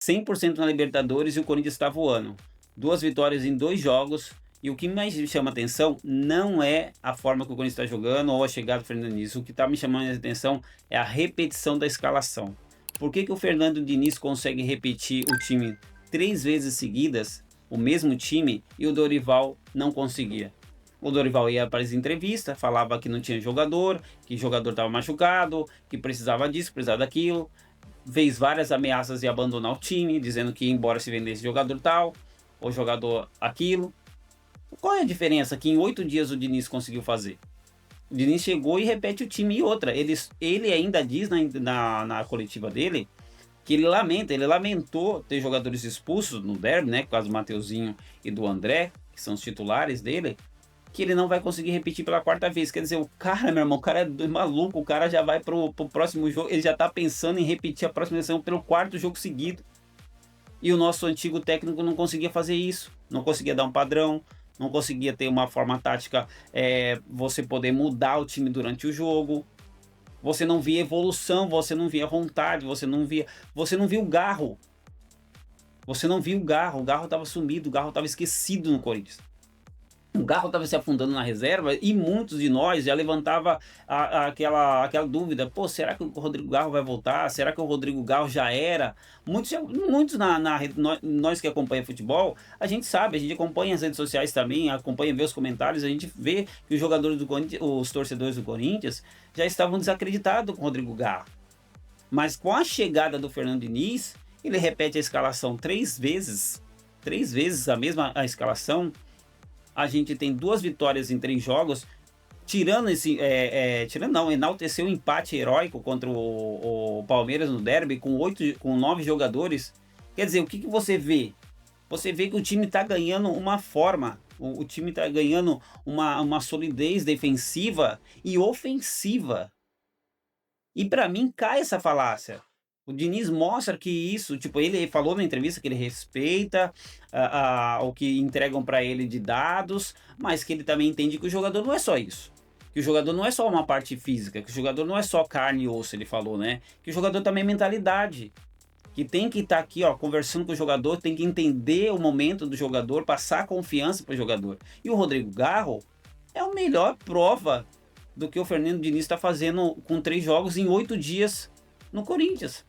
100% na Libertadores e o Corinthians está voando. 2 vitórias em 2 jogos, e o que mais me chama atenção não é a forma que o Corinthians está jogando ou a chegada do Fernando Diniz, o que está me chamando a atenção é a repetição da escalação. Por que que o Fernando Diniz consegue repetir o time 3 vezes seguidas, o mesmo time, e o Dorival não conseguia? O Dorival ia para as entrevistas, falava que não tinha jogador, que o jogador estava machucado, que precisava disso, precisava daquilo, fez várias ameaças de abandonar o time, dizendo que ia embora se vendesse jogador tal, ou jogador aquilo. Qual é a diferença que em 8 dias o Diniz conseguiu fazer? O Diniz chegou e repete o time, e outra, ele ainda diz na coletiva dele que ele lamentou ter jogadores expulsos no derby, né, por causa do Mateuzinho e do André, que são os titulares dele, que ele não vai conseguir repetir pela quarta vez. Quer dizer, o cara, meu irmão, o cara é maluco, o cara já vai pro próximo jogo, ele já tá pensando em repetir a próxima edição pelo quarto jogo seguido. E o nosso antigo técnico não conseguia fazer isso, não conseguia dar um padrão, não conseguia ter uma forma tática, você poder mudar o time durante o jogo. Você não via evolução, você não via vontade, você não via o Garro. Você não viu o Garro estava sumido, o Garro estava esquecido no Corinthians. O Garro estava se afundando na reserva e muitos de nós já levantava aquela dúvida: pô, será que o Rodrigo Garro vai voltar? Será que o Rodrigo Garro já era? Muitos nós que acompanham futebol, a gente sabe, a gente acompanha as redes sociais também, acompanha, vê os comentários, a gente vê que os jogadores do Corinthians, os torcedores do Corinthians, já estavam desacreditados com o Rodrigo Garro. Mas com a chegada do Fernando Diniz, ele repete a escalação 3 vezes a mesma escalação. A gente tem 2 vitórias em 3 jogos, tirando não, enalteceu o empate heróico contra o Palmeiras no derby com 9 jogadores. Quer dizer, o que que você vê? Você vê que o time está ganhando uma forma, o time está ganhando uma solidez defensiva e ofensiva. E para mim cai essa falácia. O Diniz mostra que isso, tipo, ele falou na entrevista que ele respeita o que entregam para ele de dados, mas que ele também entende que o jogador não é só isso. Que o jogador não é só uma parte física, que o jogador não é só carne e osso, ele falou, né? Que o jogador também é mentalidade. Que tem que estar aqui, ó, conversando com o jogador, tem que entender o momento do jogador, passar confiança para o jogador. E o Rodrigo Garro é a melhor prova do que o Fernando Diniz está fazendo com 3 jogos em 8 dias no Corinthians.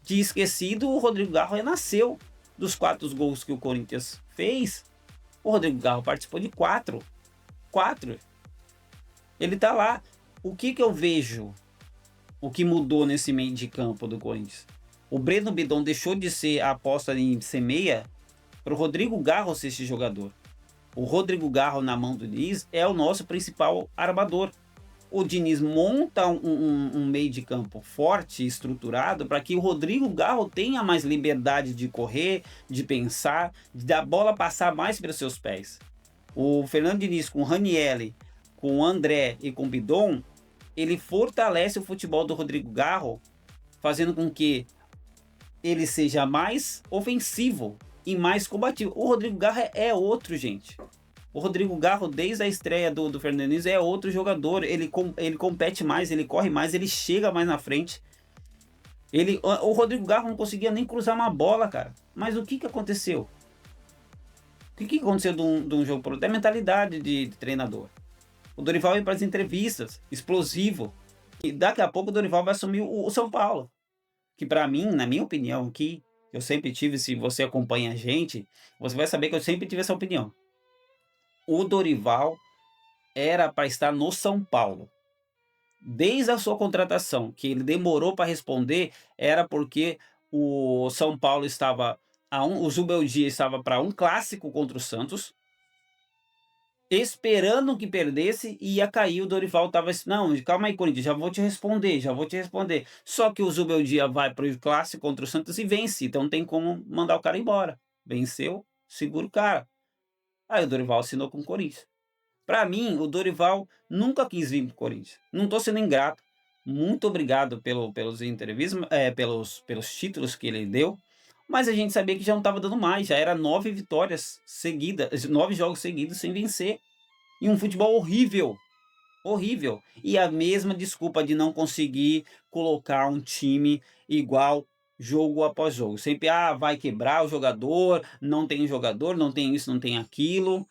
De esquecido, o Rodrigo Garro renasceu. Dos 4 gols que o Corinthians fez, o Rodrigo Garro participou de 4. 4. Ele tá lá. O que que eu vejo? O que mudou nesse meio de campo do Corinthians? O Breno Bidon deixou de ser a aposta em ser meia para o Rodrigo Garro ser esse jogador. O Rodrigo Garro na mão do Diniz é o nosso principal armador. O Diniz monta um meio de campo forte e estruturado para que o Rodrigo Garro tenha mais liberdade de correr, de pensar, de a bola passar mais pelos seus pés. O Fernando Diniz com o Ranieri, com o André e com o Bidon, ele fortalece o futebol do Rodrigo Garro, fazendo com que ele seja mais ofensivo e mais combativo. O Rodrigo Garro é outro, gente. O Rodrigo Garro, desde a estreia do Fernando Diniz, é outro jogador. Ele compete mais, ele corre mais, ele chega mais na frente. O Rodrigo Garro não conseguia nem cruzar uma bola, cara. Mas o que que aconteceu? O que que aconteceu de um jogo pro outro? É mentalidade de treinador. O Dorival ia para as entrevistas, explosivo. E daqui a pouco o Dorival vai assumir o São Paulo. Que para mim, na minha opinião, que eu sempre tive, se você acompanha a gente, você vai saber que eu sempre tive essa opinião. O Dorival era para estar no São Paulo. Desde a sua contratação, que ele demorou para responder, era porque o São Paulo estava o Zubeldia estava para um clássico contra o Santos, esperando que perdesse e ia cair. O Dorival estava assim: não, calma aí, Corinthians, já vou te responder, já vou te responder. Só que o Zubeldia vai para o clássico contra o Santos e vence, então não tem como mandar o cara embora. Venceu, segura o cara. Aí o Dorival assinou com o Corinthians. Para mim, o Dorival nunca quis vir para o Corinthians. Não estou sendo ingrato. Muito obrigado pelos entrevistas, pelos títulos que ele deu. Mas a gente sabia que já não estava dando mais. Já era 9 vitórias seguidas, 9 jogos seguidos sem vencer. E um futebol horrível. Horrível. E a mesma desculpa de não conseguir colocar um time igual jogo após jogo. Sempre, vai quebrar o jogador, não tem isso, não tem aquilo.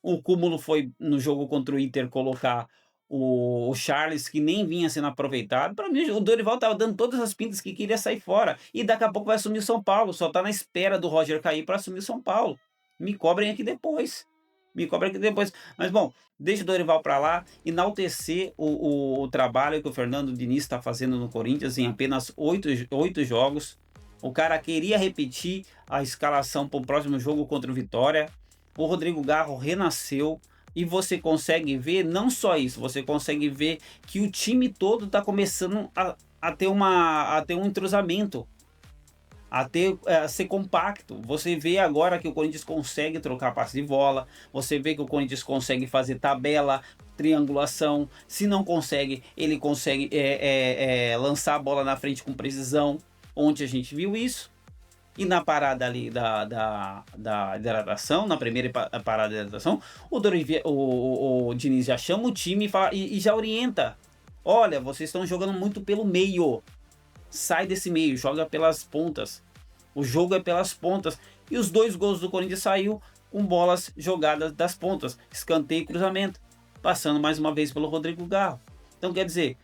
O cúmulo foi no jogo contra o Inter colocar o Charles, que nem vinha sendo aproveitado. Para mim, o Dorival estava dando todas as pintas que queria sair fora. E daqui a pouco vai assumir o São Paulo. Só tá na espera do Roger cair para assumir o São Paulo. Me cobrem aqui depois. Me cobrem aqui depois. Mas bom, deixa o Dorival para lá, enaltecer o trabalho que o Fernando Diniz está fazendo no Corinthians em apenas oito jogos. O cara queria repetir a escalação para o próximo jogo contra o Vitória. O Rodrigo Garro renasceu. E você consegue ver, não só isso, você consegue ver que o time todo está começando a ter um entrosamento, a ser compacto. Você vê agora que o Corinthians consegue trocar passe de bola, você vê que o Corinthians consegue fazer tabela, triangulação. Se não consegue, ele consegue lançar a bola na frente com precisão. Ontem a gente viu isso. E na parada ali da hidratação, na primeira parada de hidratação, o Diniz já chama o time e já orienta. Olha, vocês estão jogando muito pelo meio. Sai desse meio, joga pelas pontas. O jogo é pelas pontas. E os 2 gols do Corinthians saiu com bolas jogadas das pontas. Escanteio e cruzamento. Passando mais uma vez pelo Rodrigo Garro. Então quer dizer,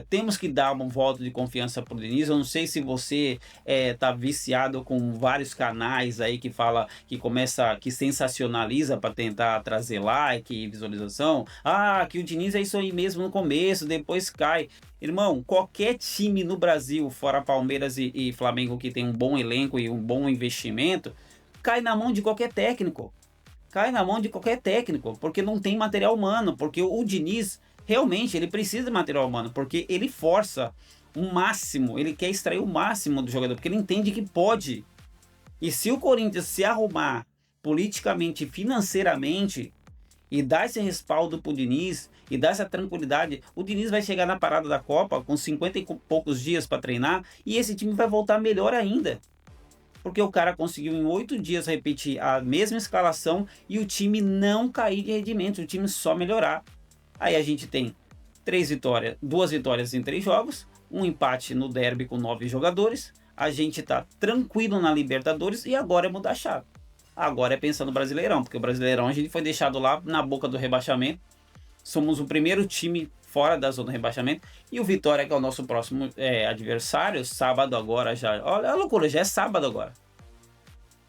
temos que dar um voto de confiança pro Diniz. Eu não sei se você tá viciado com vários canais aí que fala, que sensacionaliza para tentar trazer like e visualização. Que o Diniz é isso aí mesmo no começo, depois cai. Irmão, qualquer time no Brasil, fora Palmeiras e Flamengo, que tem um bom elenco e um bom investimento, cai na mão de qualquer técnico. Cai na mão de qualquer técnico, porque não tem material humano, porque o Diniz realmente ele precisa de material humano, porque ele força o máximo, ele quer extrair o máximo do jogador, porque ele entende que pode. E se o Corinthians se arrumar politicamente, financeiramente, e dar esse respaldo pro Diniz, e dar essa tranquilidade, o Diniz vai chegar na parada da Copa com 50 e poucos dias para treinar, e esse time vai voltar melhor ainda. Porque o cara conseguiu em 8 dias repetir a mesma escalação e o time não cair de rendimento, o time só melhorar. Aí a gente tem 2 vitórias em 3 jogos, um empate no derby com 9 jogadores. A gente tá tranquilo na Libertadores e agora é mudar a chave. Agora é pensar no Brasileirão, porque o Brasileirão a gente foi deixado lá na boca do rebaixamento. Somos o primeiro time fora da zona do rebaixamento. E o Vitória, que é o nosso próximo adversário, sábado agora já. Olha a loucura, já é sábado agora.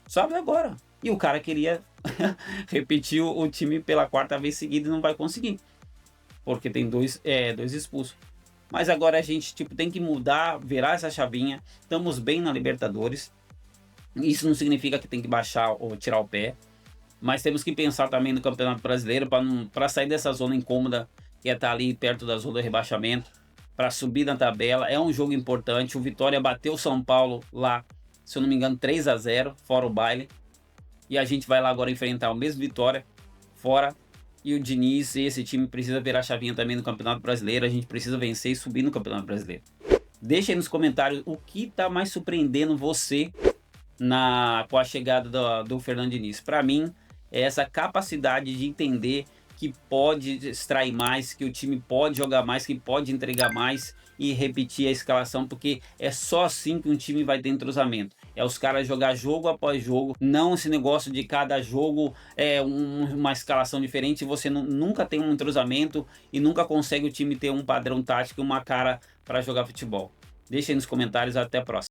Sábado agora. E o cara queria repetir o time pela 4ª vez seguida e não vai conseguir. Porque tem dois expulsos. Mas agora a gente tem que mudar, virar essa chavinha. Estamos bem na Libertadores. Isso não significa que tem que baixar ou tirar o pé. Mas temos que pensar também no Campeonato Brasileiro para sair dessa zona incômoda, que é estar ali perto da zona do rebaixamento, para subir na tabela. É um jogo importante. O Vitória bateu o São Paulo lá, se eu não me engano, 3-0, fora o baile. E a gente vai lá agora enfrentar o mesmo Vitória, fora. E o Diniz e esse time precisa virar a chavinha também no Campeonato Brasileiro. A gente precisa vencer e subir no Campeonato Brasileiro. Deixa aí nos comentários o que está mais surpreendendo você com a chegada do Fernando Diniz. Para mim, é essa capacidade de entender que pode extrair mais, que o time pode jogar mais, que pode entregar mais e repetir a escalação, porque é só assim que um time vai ter entrosamento. É os caras jogar jogo após jogo, não esse negócio de cada jogo uma escalação diferente, você nunca tem um entrosamento e nunca consegue o time ter um padrão tático e uma cara para jogar futebol. Deixa aí nos comentários, até a próxima.